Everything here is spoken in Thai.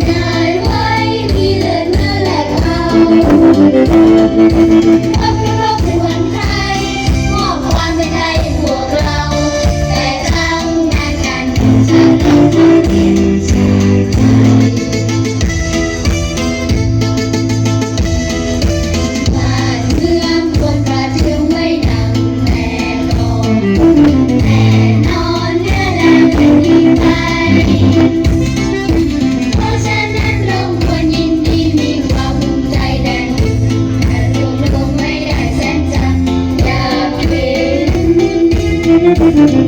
งานไว้มีเลือดเนื้อและเขาวันไม่รบกวนใครมอบความเป็นไทยให้พวกเราแต่ทำงานกันชาติเราทำเพียงชาติไทยบ้านเมืองควรประเทืองไว้ดังแน่นอนแน่นอนเนื้อแดงเป็นยิ่งไทยเพราะฉะนั้นเราควรยินดีมีความภูมิใจแดนแต่รวมไม่ได้แสนจะอยากเป็น